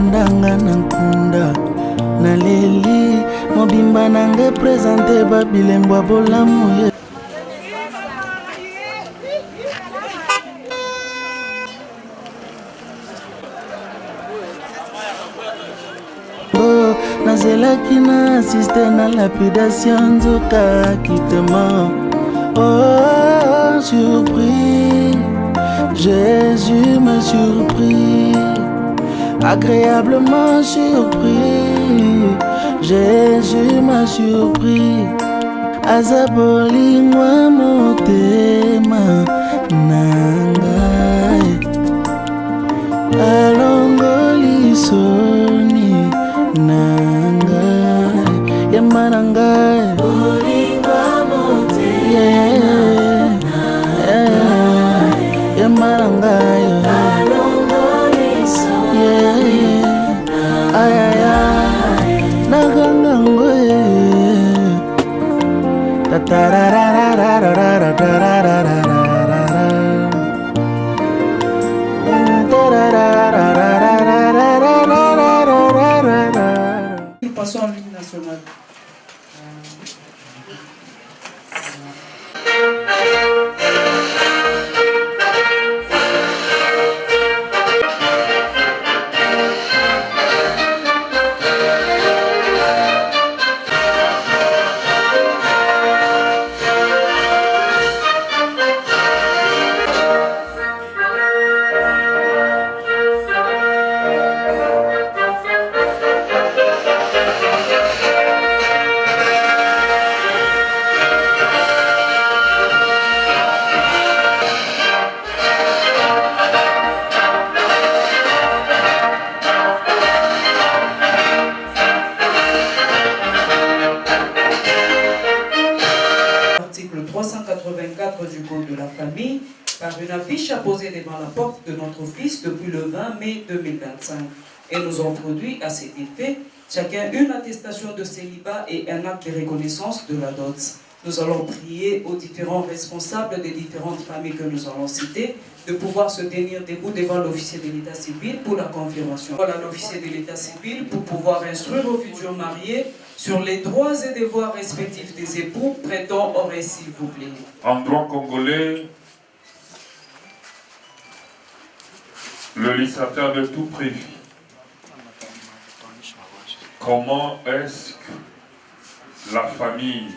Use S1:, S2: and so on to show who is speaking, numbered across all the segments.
S1: ndanga na nkunda naleli mobimba nange présente babilembo bolamu ye nazelaki na assiste na lapidation nzoka kitema. Oh, surpris, Jésus m'a surpris, agréablement surpris, Jésus m'a surpris. Azabolingwa motema nangai, alongoli soni nangai, yamba nangai, bolingwa motema yamba nangai, alongoli soni ayaya nagangangoye
S2: Nous passons en ligne nationale. Article 384 du Code de la famille, par une affiche apposée devant la porte de notre fils depuis le 20 mai 2025. Et nous ont produit à cet effet chacun une attestation de célibat et un acte de reconnaissance de la dot. Nous allons prier aux différents responsables des différentes familles que nous allons citer de pouvoir se tenir debout devant l'officier de l'état civil pour la confirmation. Voilà l'officier de l'état civil pour pouvoir instruire aux futurs mariés sur les droits et devoirs respectifs des époux. Prêtons au récit, s'il vous plaît.
S3: En droit congolais, le législateur avait tout prévu. Comment est-ce que la famille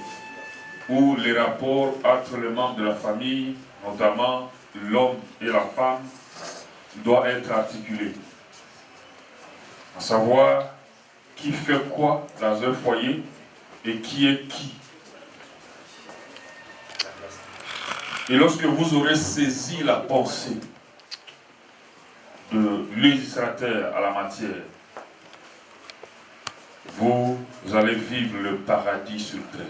S3: ou les rapports entre les membres de la famille, notamment l'homme et la femme, doivent être articulés. À savoir qui fait quoi dans un foyer et qui est qui. Et lorsque vous aurez saisi la pensée de législateur à la matière, vous allez vivre le paradis sur terre.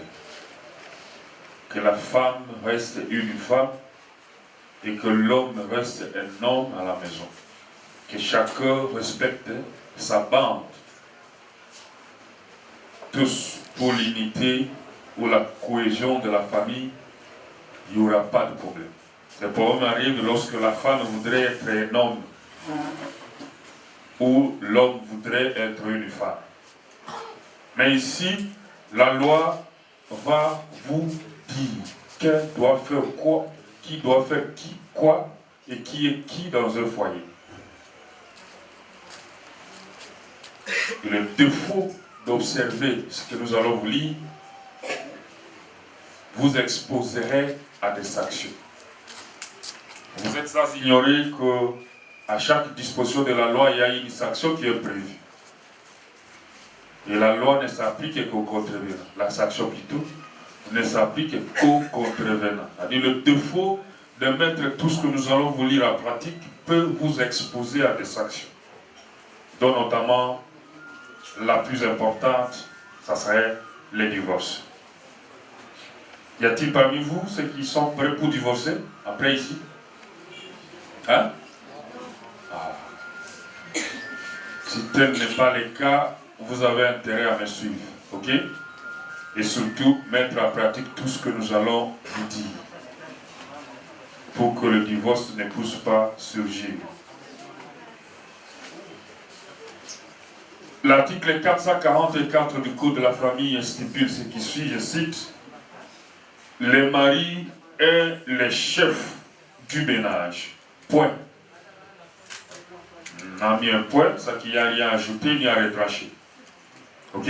S3: Que la femme reste une femme et que l'homme reste un homme à la maison. Que chacun respecte sa bande. Tous pour l'unité ou la cohésion de la famille, il n'y aura pas de problème. Le problème arrive lorsque la femme voudrait être un homme ou l'homme voudrait être une femme. Mais ici, la loi va vous dire qui doit faire quoi, qui doit faire qui, quoi, et qui est qui dans un foyer. Et le défaut d'observer ce que nous allons vous lire vous exposerait à des sanctions. Vous êtes sans ignorer qu'à chaque disposition de la loi, il y a une sanction qui est prévue. Et la loi ne s'applique qu'aux contrevenants. La sanction plutôt ne s'applique qu'aux contrevenants. C'est-à-dire le défaut de mettre tout ce que nous allons vous lire en pratique peut vous exposer à des sanctions. Dont notamment la plus importante, ça serait les divorces. Y a-t-il parmi vous ceux qui sont prêts pour divorcer après ici? Hein? Ah. Si tel n'est pas le cas, vous avez intérêt à me suivre, ok? Et surtout, mettre en pratique tout ce que nous allons vous dire pour que le divorce ne puisse pas surgir. L'article 444 du Code de la famille stipule ce qui suit, je cite, « Les maris et les chefs du ménage. » Point. On a mis un point, ça qu'il n'y a rien à ajouter ni à retrancher. Ok?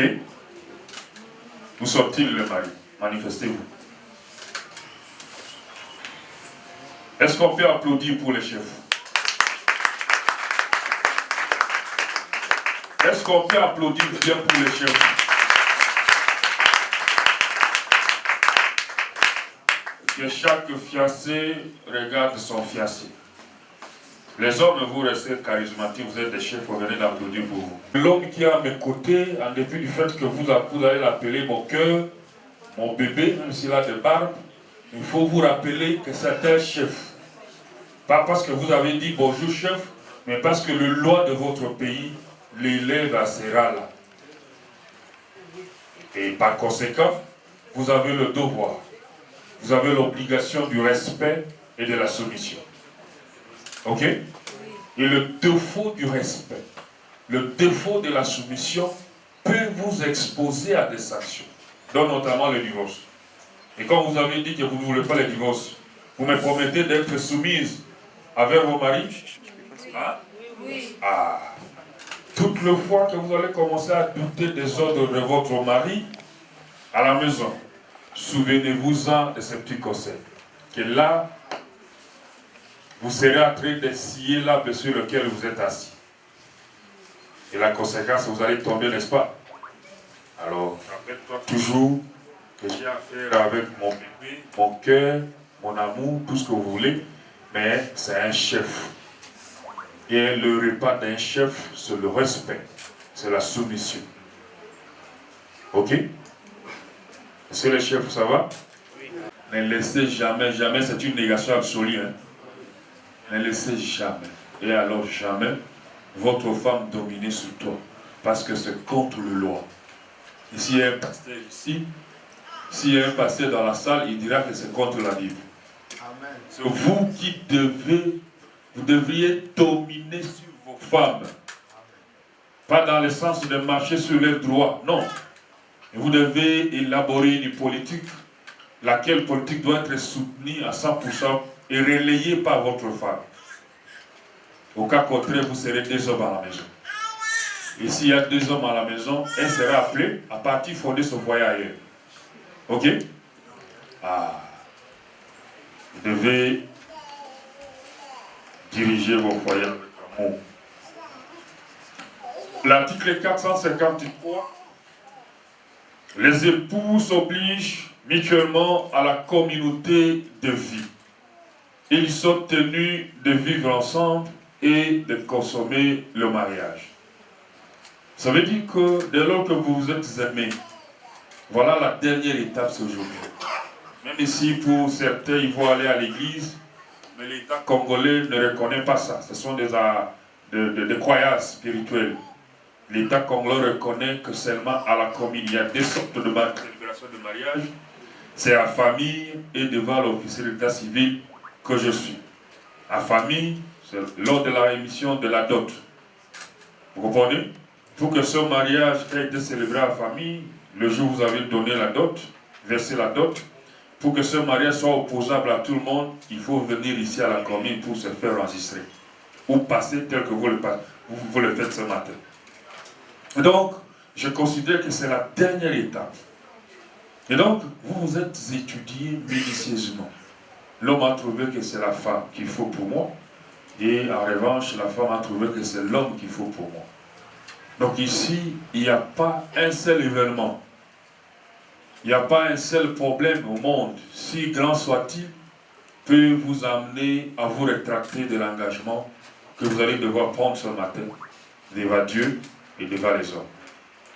S3: Où sont-ils les maris? Manifestez-vous. Est-ce qu'on peut applaudir pour les chefs? Est-ce qu'on peut applaudir bien pour les chefs? Que chaque fiancé regarde son fiancé. Les hommes, vous restez charismatiques, vous êtes des chefs, vous venez d'applaudir pour vous. L'homme qui est à mes côtés, en dépit du fait que vous allez l'appeler mon cœur, mon bébé, même s'il a des barbes, il faut vous rappeler que c'est un chef. Pas parce que vous avez dit bonjour chef, mais parce que le loi de votre pays l'élève à ces rangs-là. Et par conséquent, vous avez le devoir, vous avez l'obligation du respect et de la soumission. Ok? Et le défaut du respect, le défaut de la soumission peut vous exposer à des sanctions, dont notamment le divorce. Et quand vous avez dit que vous ne voulez pas le divorce, vous me promettez d'être soumise avec vos maris? Hein? Oui. Ah. Toute le fois que vous allez commencer à douter des ordres de votre mari à la maison, souvenez-vous-en de ces petits conseils. Que là, vous serez en train de scier l'arbre sur lequel vous êtes assis. Et la conséquence, vous allez tomber, n'est-ce pas? Alors, rappelle-toi toujours que j'ai affaire avec mon bébé, mon cœur, mon amour, tout ce que vous voulez, mais c'est un chef. Et le repas d'un chef, c'est le respect, c'est la soumission. Ok? Est-ce que les chefs, ça va? Oui. Ne laissez jamais, jamais, c'est une négation absolue. Hein? Ne laissez jamais, et alors jamais, votre femme dominer sur toi, parce que c'est contre le loi. Et s'il y a un pasteur ici, s'il y a un pasteur dans la salle, il dira que c'est contre la Bible. C'est vous qui vous devriez dominer sur vos femmes. Pas dans le sens de marcher sur les droits, non. Vous devez élaborer une politique, laquelle politique doit être soutenue à 100% et relayée par votre femme. Au cas contraire, vous serez 2 hommes à la maison. Et s'il y a 2 hommes à la maison, elle sera appelée à partir fonder son foyer ailleurs. Ok? Ah. Vous devez diriger vos foyers avec amour. L'article 453, les époux s'obligent mutuellement à la communauté de vie. Ils sont tenus de vivre ensemble et de consommer le mariage. Ça veut dire que dès lors que vous vous êtes aimés, voilà la dernière étape, c'est aujourd'hui. Même ici, pour certains, ils vont aller à l'église, mais l'État congolais ne reconnaît pas ça. Ce sont des croyances spirituelles. L'État congolais reconnaît que seulement à la commune. Il y a 2 sortes de célébration de mariage. C'est à famille et devant l'officier d'état civil que je suis. À famille, c'est lors de la rémission de la dot. Vous comprenez? Pour que ce mariage ait été célébré à famille, le jour où vous avez donné la dot, versé la dot, pour que ce mariage soit opposable à tout le monde, il faut venir ici à la commune pour se faire enregistrer. Ou passer tel que vous le faites ce matin. Donc, je considère que c'est la dernière étape. Et donc, vous vous êtes étudié minutieusement. L'homme a trouvé que c'est la femme qu'il faut pour moi. Et en revanche, la femme a trouvé que c'est l'homme qu'il faut pour moi. Donc ici, il n'y a pas un seul événement. Il n'y a pas un seul problème au monde, si grand soit-il, peut vous amener à vous rétracter de l'engagement que vous allez devoir prendre ce matin devant Dieu et devant les hommes.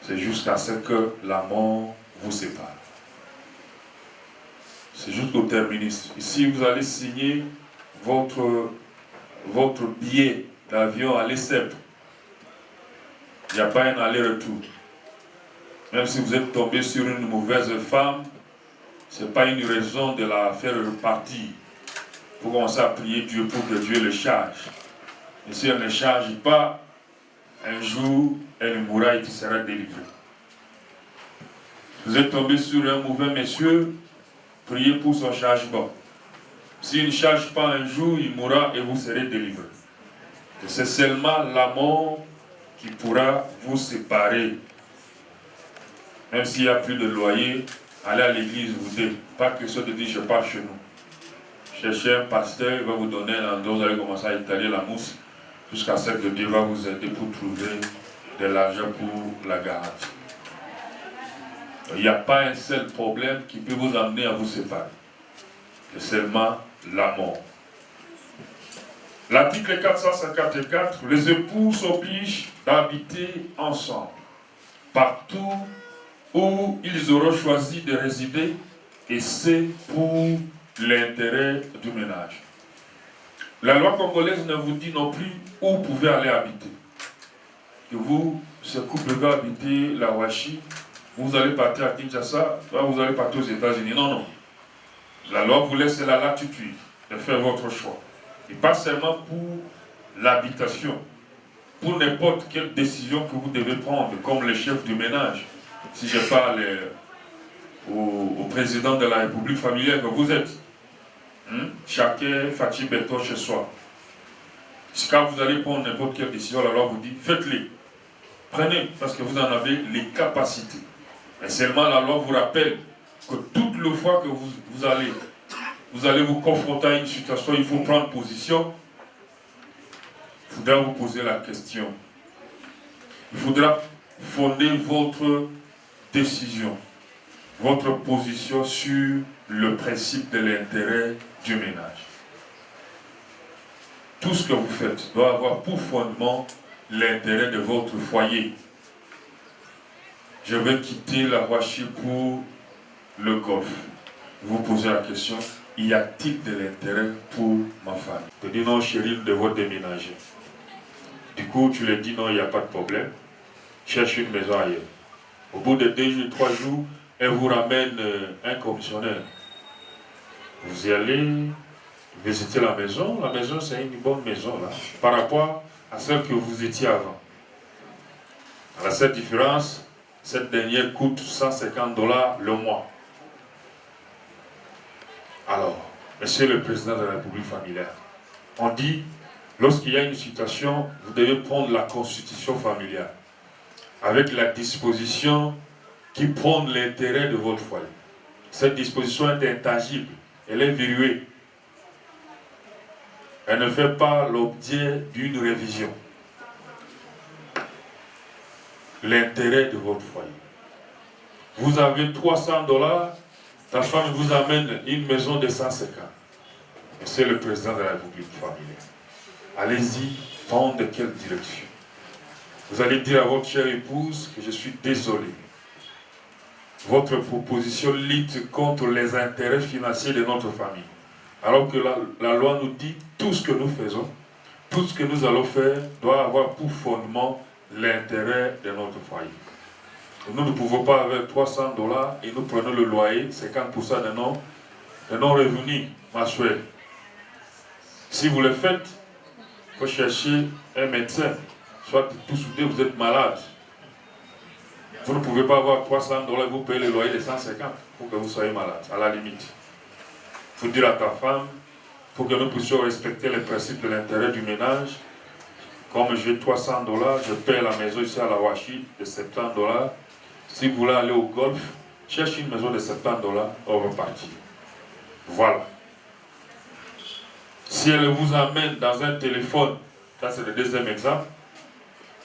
S3: C'est jusqu'à ce que la mort vous sépare. C'est jusqu'au terminus. Ici, vous allez signer votre billet d'avion à l'ESSEP. Il n'y a pas un aller-retour. Même si vous êtes tombé sur une mauvaise femme, ce n'est pas une raison de la faire repartir. Il faut commencer à prier Dieu pour que Dieu le charge. Et si elle ne charge pas, un jour, elle mourra et tu seras délivré. Vous êtes tombé sur un mauvais monsieur, priez pour son chargement. S'il ne charge pas un jour, il mourra et vous serez délivré. C'est seulement la mort qui pourra vous séparer. Même s'il n'y a plus de loyer, allez à l'église, vous dites, pas question de dire je pars chez nous. Cherchez un pasteur, il va vous donner un endroit, vous allez commencer à étaler la mousse, jusqu'à ce que Dieu va vous aider pour trouver de l'argent pour la garantie. Il n'y a pas un seul problème qui peut vous amener à vous séparer. C'est seulement la mort. L'article 454, les époux s'obligent d'habiter ensemble, partout où ils auront choisi de résider, et c'est pour l'intérêt du ménage. La loi congolaise ne vous dit non plus où vous pouvez aller habiter. Que vous, ce couple va habiter la Ouachi, vous allez partir à Kinshasa, vous allez partir aux États-Unis. Non, non. La loi vous laisse la latitude de faire votre choix. Et pas seulement pour l'habitation, pour n'importe quelle décision que vous devez prendre, comme le chef du ménage. Si je parle au président de la République familiale que vous êtes, chacun fait béton chez soi. Quand vous allez prendre n'importe quelle décision, la loi vous dit, faites-les. Prenez, parce que vous en avez les capacités. Mais seulement la loi vous rappelle que toute le fois que vous allez vous confronter à une situation, il faut prendre position. Il faudra vous poser la question. Il faudra fonder votre décision, votre position sur le principe de l'intérêt du ménage. Tout ce que vous faites doit avoir pour fondement l'intérêt de votre foyer. Je vais quitter la Ouachi pour le Golfe. Vous posez la question, y a-t-il de l'intérêt pour ma famille? Tu dis non, chérie, nous devons déménager. Du coup, tu lui dis non, il n'y a pas de problème. Cherche une maison ailleurs. Au bout de 2 jours, 3 jours, elle vous ramène un commissionnaire. Vous y allez visiter la maison. La maison, c'est une bonne maison là, par rapport à celle que vous étiez avant. Alors, cette différence, cette dernière coûte $150 le mois. Alors, monsieur le président de la République familiale, on dit, lorsqu'il y a une situation, vous devez prendre la constitution familiale, avec la disposition qui prend l'intérêt de votre foyer. Cette disposition est intangible, elle est verrouillée. Elle ne fait pas l'objet d'une révision. L'intérêt de votre foyer. Vous avez $300, ta femme vous amène une maison de 150. C'est le président de la République familiale. Allez-y, prendre de quelle direction? Vous allez dire à votre chère épouse que je suis désolé. Votre proposition lutte contre les intérêts financiers de notre famille. Alors que la loi nous dit tout ce que nous faisons, tout ce que nous allons faire doit avoir pour fondement l'intérêt de notre foyer. Nous ne pouvons pas avoir $300 et nous prenons le loyer, 50% de nos revenus mensuels. Si vous le faites, il faut chercher un médecin. Soit tout soudain vous êtes malade. Vous ne pouvez pas avoir $300 et vous payez le loyer de 150 pour que vous soyez malade, à la limite. Il faut dire à ta femme, il faut que nous puissions respecter les principes de l'intérêt du ménage. Comme j'ai $300, je paye la maison ici à la Ouachi de $70. Si vous voulez aller au Golfe, cherchez une maison de $70, on va partir. Voilà. Si elle vous amène dans un téléphone, ça c'est le deuxième exemple,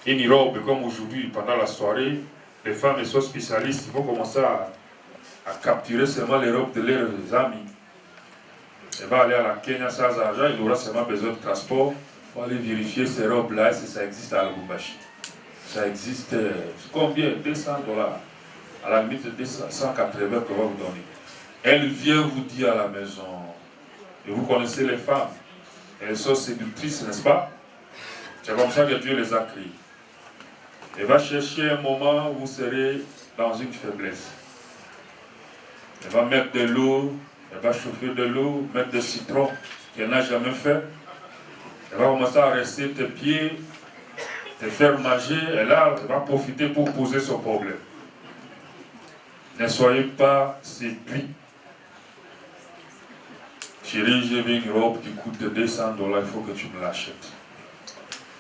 S3: une robe comme aujourd'hui, pendant la soirée, les femmes sont spécialistes, il faut commencer à capturer seulement les robes de leurs amis. Elle va aller à la Kenya sans argent, il aura seulement besoin de transport pour aller vérifier ces robes-là si ça existe à Lubumbashi. Ça existe, combien? $200. À la limite, 180 qu'on va vous donner. Elle vient vous dire à la maison, et vous connaissez les femmes, elles sont séductrices, n'est-ce pas? C'est comme ça que Dieu les a créées. Elle va chercher un moment où vous serez dans une faiblesse. Elle va mettre de l'eau, elle va chauffer de l'eau, mettre des citrons qu'elle n'a jamais fait. Elle va commencer à rester tes pieds te faire manger, et là, elle va profiter pour poser son problème. Ne soyez pas séduits. Chérie, j'ai vu une robe qui coûte 200 $, il faut que tu me l'achètes.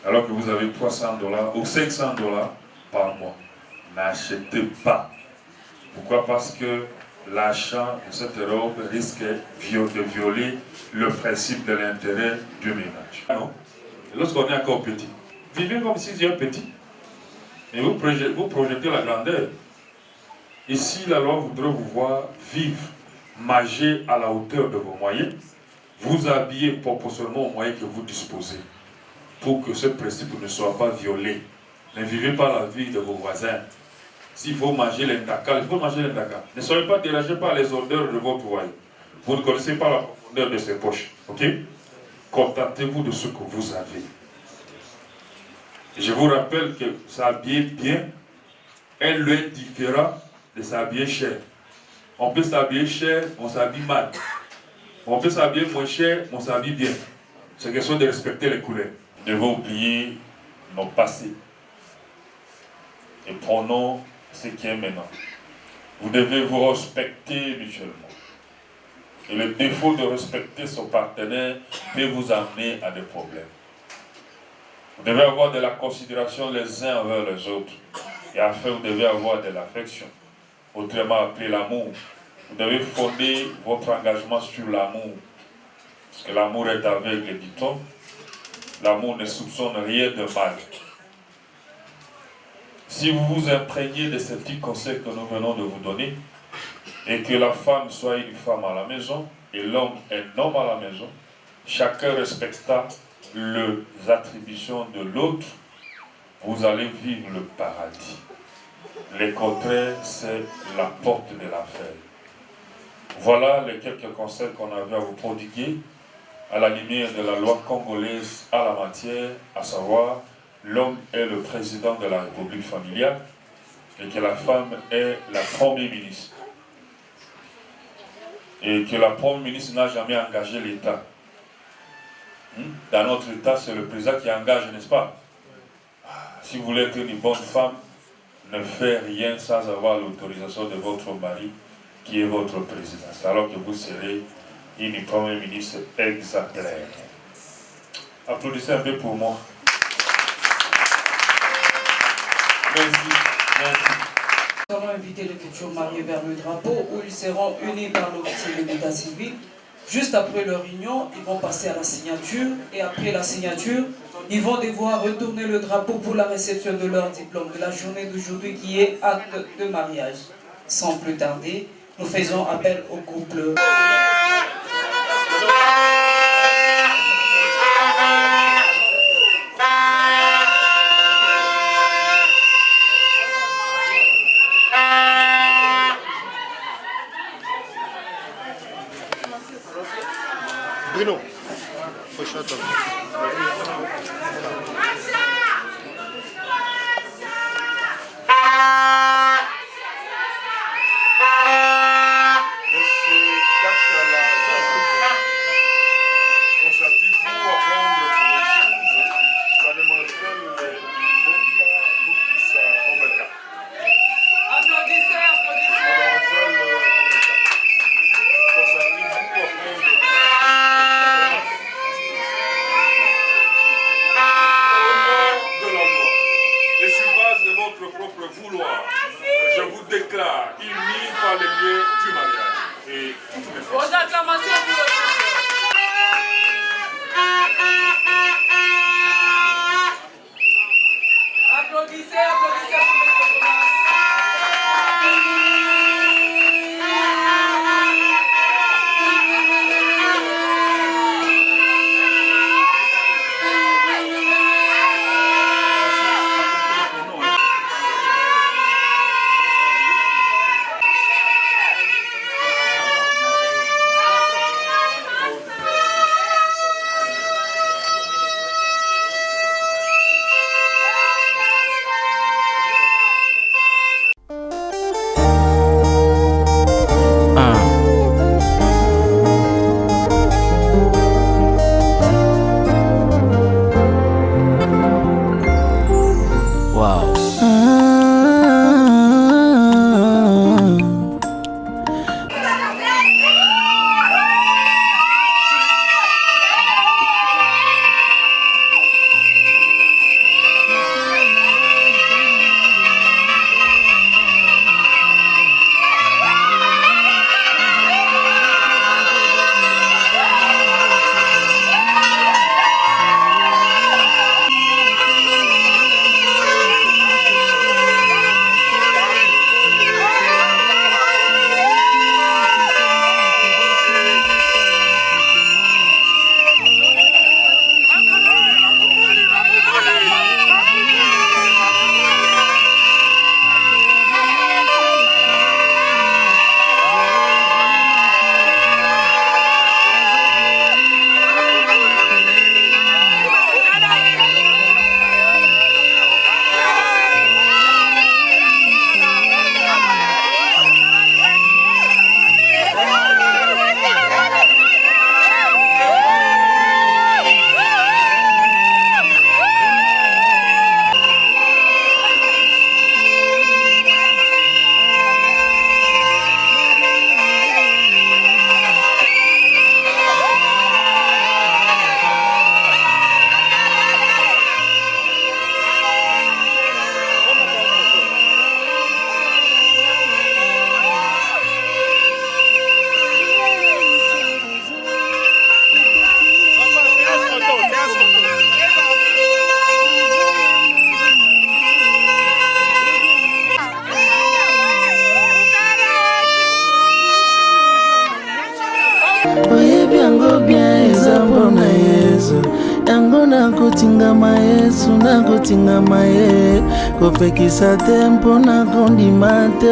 S3: Alors que vous avez 300 $ ou 500 $ par mois. N'achetez pas. Pourquoi? Parce que l'achat de cette robe risque de violer le principe de l'intérêt du ménage. Non. Lorsqu'on est encore petit, vivez comme si vous étiez petit. Et vous projetez la grandeur. Ici, la loi voudrait vous voir vivre, manger à la hauteur de vos moyens, vous habiller proportionnellement aux moyens que vous disposez, pour que ce principe ne soit pas violé. Ne vivez pas la vie de vos voisins. S'il faut manger l'indaka, il faut manger l'indaka. Ne soyez pas dérangés par les odeurs de votre foyer. Vous ne connaissez pas la profondeur de ses poches. Ok? Contentez-vous de ce que vous avez. Et je vous rappelle que s'habiller bien est le différent de s'habiller cher. On peut s'habiller cher, on s'habille mal. On peut s'habiller moins cher, on s'habille bien. C'est question de respecter les couleurs. Nous devons oublier nos passés. Et prenons ce qui est maintenant. Vous devez vous respecter mutuellement. Et le défaut de respecter son partenaire peut vous amener à des problèmes. Vous devez avoir de la considération les uns envers les autres. Et enfin, vous devez avoir de l'affection. Autrement appelé l'amour. Vous devez fonder votre engagement sur l'amour. Parce que l'amour est aveugle, dit-on. L'amour ne soupçonne rien de mal. Si vous vous imprégnez de ces petits conseils que nous venons de vous donner, et que la femme soit une femme à la maison, et l'homme un homme à la maison, chacun respecta les attributions de l'autre, vous allez vivre le paradis. Le contraire, c'est la porte de l'enfer. Voilà les quelques conseils qu'on avait à vous prodiguer à la lumière de la loi congolaise à la matière, à savoir l'homme est le président de la République familiale et que la femme est la première ministre. Et que la première ministre n'a jamais engagé l'État. Dans notre État, c'est le président qui engage, n'est-ce pas? Si vous voulez être une bonne femme, ne faites rien sans avoir l'autorisation de votre mari, qui est votre président. Alors que vous serez une première ministre exemplaire. Applaudissez un peu pour moi. Merci. Merci.
S2: Nous allons inviter les futurs mariés vers le drapeau où ils seront unis par l'officier de l'état civil. Juste après leur union, ils vont passer à la signature et après la signature, ils vont devoir retourner le drapeau pour la réception de leur diplôme de la journée d'aujourd'hui qui est acte de mariage. Sans plus tarder, nous faisons appel au couple.
S4: Bruno, foi chato.
S3: Je vous déclare unis par le lieu du mariage. Et toutes les
S2: Aux acclamations pour le applaudissez, applaudissez pour le
S1: nakotingama Yesu nakotingama ye kopekisa tempo nakondima te